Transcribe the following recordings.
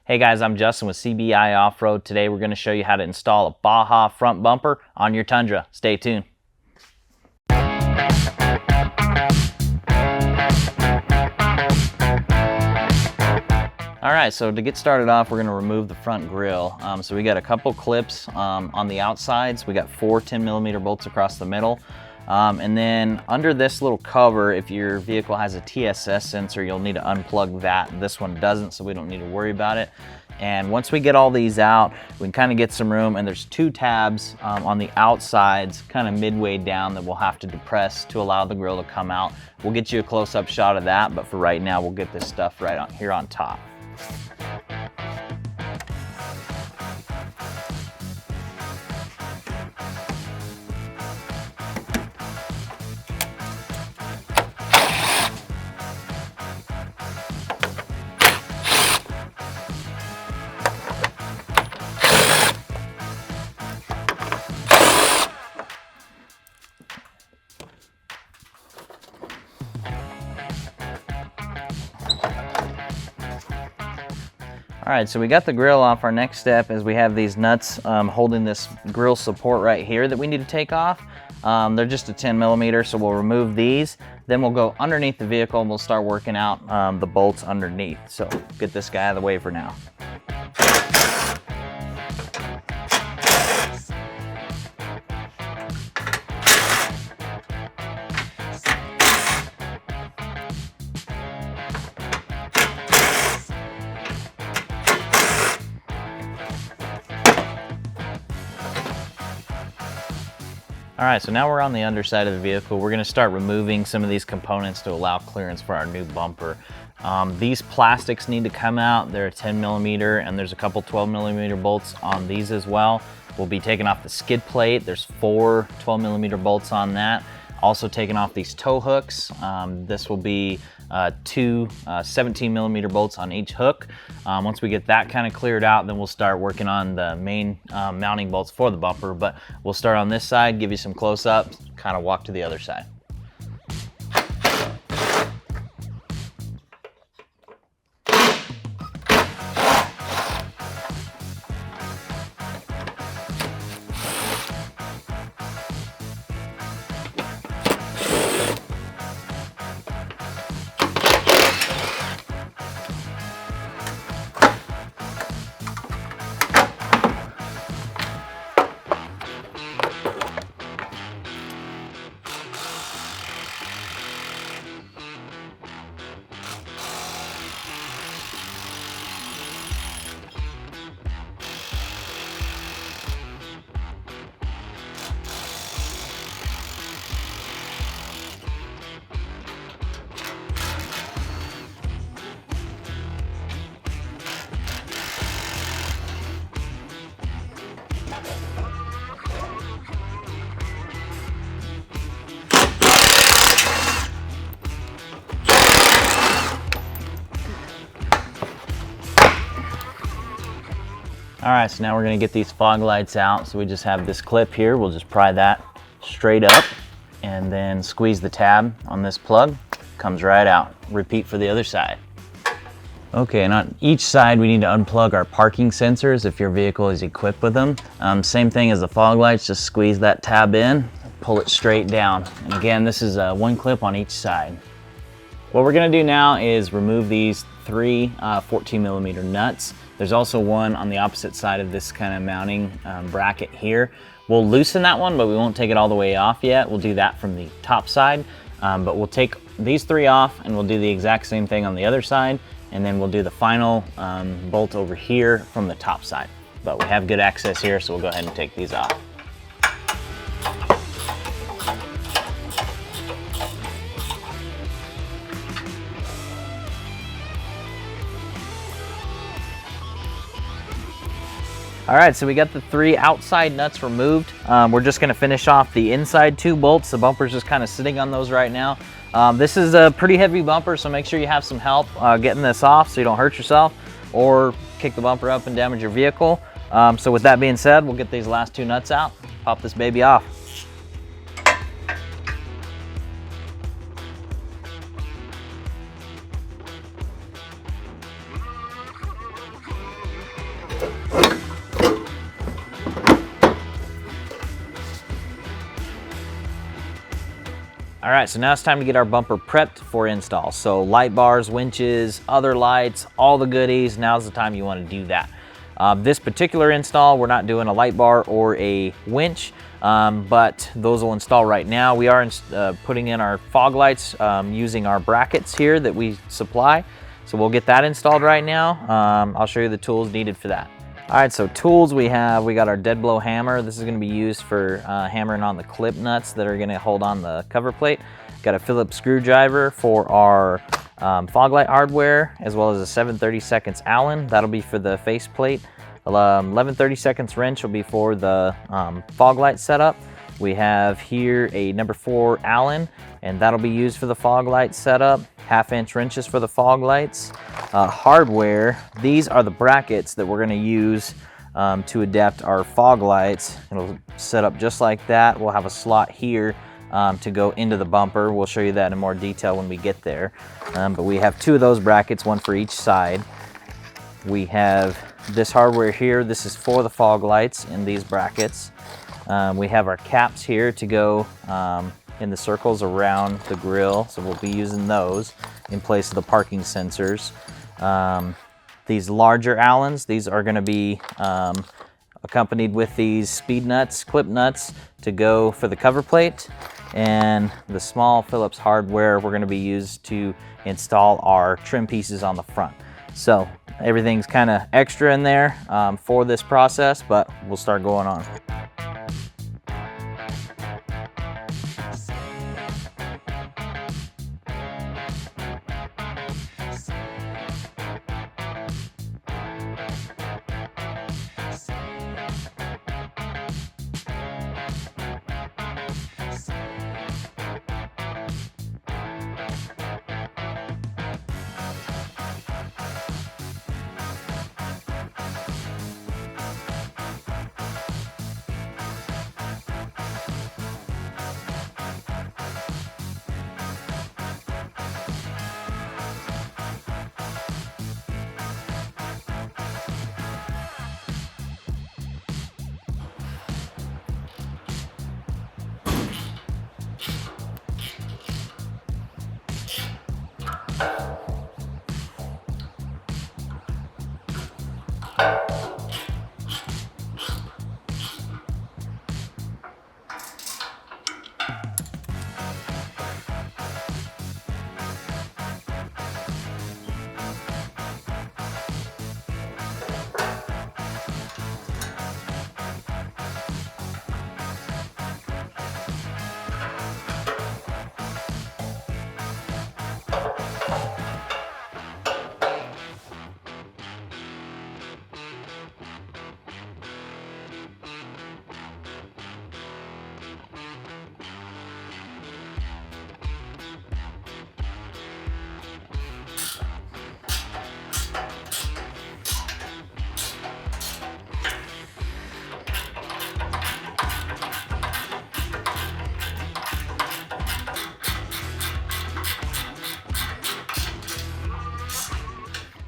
Hey guys, I'm Justin with CBI Off-Road. Today we're going to show you how to install a Baja front bumper on your Tundra. Stay tuned. Alright, so to get started off, we're going to remove the front grille. So we got a couple clips on the outsides. We got 4 10mm bolts across the middle. And then under this little cover, if your vehicle has a TSS sensor, you'll need to unplug that. This one doesn't, so we don't need to worry about it. And once we get all these out, we can kind of get some room, and there's 2 tabs on the outsides, kind of midway down, that we'll have to depress to allow the grille to come out. We'll get you a close-up shot of that, but for right now, we'll get this stuff right on here on top. All right, so we got the grille off. Our next step is we have these nuts holding this grille support right here that we need to take off. They're just a 10mm, so we'll remove these. Then we'll go underneath the vehicle and we'll start working out the bolts underneath. So get this guy out of the way for now. All right, so now we're on the underside of the vehicle. We're gonna start removing some of these components to allow clearance for our new bumper. These plastics need to come out. They're a 10mm, and there's a couple 12mm bolts on these as well. We'll be taking off the skid plate. There's 4 12mm bolts on that. Also taking off these tow hooks. This will be 2 17mm bolts on each hook. Once we get that kind of cleared out, then we'll start working on the main mounting bolts for the bumper. But we'll start on this side, give you some close-ups, kind of walk to the other side. All right, so now we're gonna get these fog lights out. So we just have this clip here. We'll just pry that straight up and then squeeze the tab on this plug. Comes right out. Repeat for the other side. Okay, and on each side, we need to unplug our parking sensors if your vehicle is equipped with them. Same thing as the fog lights, just squeeze that tab in, pull it straight down. And again, this is 1 clip on each side. What we're gonna do now is remove these 3 14mm nuts. There's also one on the opposite side of this kind of mounting bracket here. We'll loosen that one, but we won't take it all the way off yet. We'll do that from the top side, but we'll take these 3 off and we'll do the exact same thing on the other side, and then we'll do the final bolt over here from the top side. But we have good access here, so we'll go ahead and take these off. All right, so we got the 3 outside nuts removed. We're just gonna finish off the inside 2 bolts. The bumper's just kind of sitting on those right now. This is a pretty heavy bumper, so make sure you have some help getting this off so you don't hurt yourself or kick the bumper up and damage your vehicle. So with that being said, we'll get these last 2 nuts out, pop this baby off. All right, so now it's time to get our bumper prepped for install. So light bars, winches, other lights, all the goodies. Now's the time you want to do that. This particular install, we're not doing a light bar or a winch, but those will install right now. We are putting in our fog lights using our brackets here that we supply. So we'll get that installed right now. I'll show you the tools needed for that. All right, so tools we got our dead blow hammer. This is gonna be used for hammering on the clip nuts that are gonna hold on the cover plate. Got a Phillips screwdriver for our fog light hardware, as well as a 7/32 Allen. That'll be for the face plate. 11/32 wrench will be for the fog light setup. We have here a number 4 Allen, and that'll be used for the fog light setup. 1/2-inch wrenches for the fog lights. Hardware, these are the brackets that we're gonna use to adapt our fog lights. It'll set up just like that. We'll have a slot here to go into the bumper. We'll show you that in more detail when we get there. But we have 2 of those brackets, one for each side. We have this hardware here. This is for the fog lights in these brackets. We have our caps here to go in the circles around the grill, so we'll be using those in place of the parking sensors. These larger Allens, these are going to be accompanied with these speed nuts, clip nuts to go for the cover plate, and the small Phillips hardware we're going to be used to install our trim pieces on the front. So everything's kind of extra in there for this process, but we'll start going on.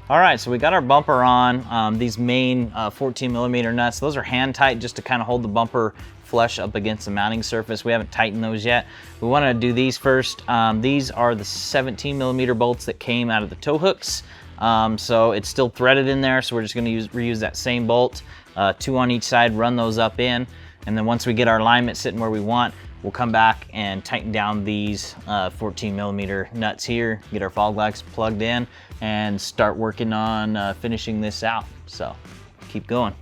All right, so we got our bumper on these main 14mm nuts. Those are hand tight just to kind of hold the bumper flush up against the mounting surface. We haven't tightened those yet. We want to do these first. These are the 17mm bolts that came out of the tow hooks. So it's still threaded in there, so we're just going to reuse that same bolt, 2 on each side, run those up in, and then once we get our alignment sitting where we want, we'll come back and tighten down these 14mm nuts here, get our fog lights plugged in, and start working on finishing this out. So keep going.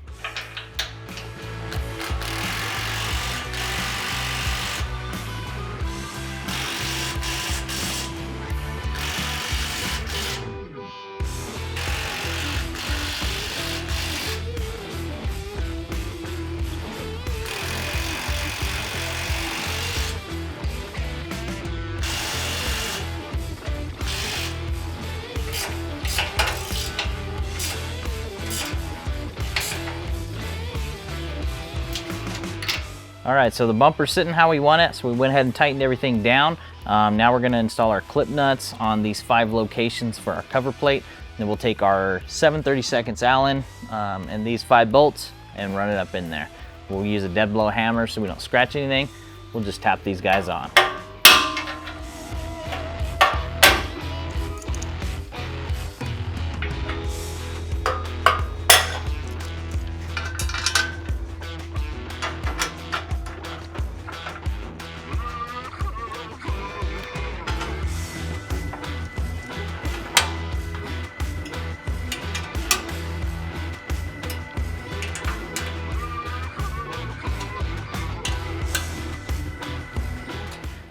All right, so the bumper's sitting how we want it, so we went ahead and tightened everything down. Now we're gonna install our clip nuts on these 5 locations for our cover plate. Then we'll take our 7/32 Allen and these 5 bolts and run it up in there. We'll use a dead blow hammer so we don't scratch anything. We'll just tap these guys on.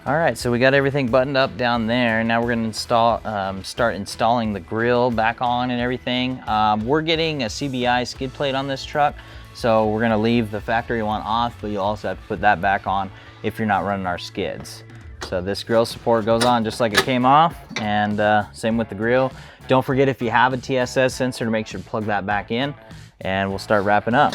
All right, so we got everything buttoned up down there. Now we're gonna start installing the grill back on and everything. We're getting a CBI skid plate on this truck, so we're gonna leave the factory one off, but you'll also have to put that back on if you're not running our skids. So this grill support goes on just like it came off, and same with the grill. Don't forget, if you have a TSS sensor, to make sure to plug that back in, and we'll start wrapping up.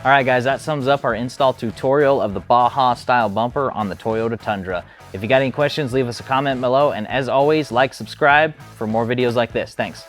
All right guys, that sums up our install tutorial of the Baja style bumper on the Toyota Tundra. If you got any questions, leave us a comment below, and as always, like, subscribe for more videos like this. Thanks.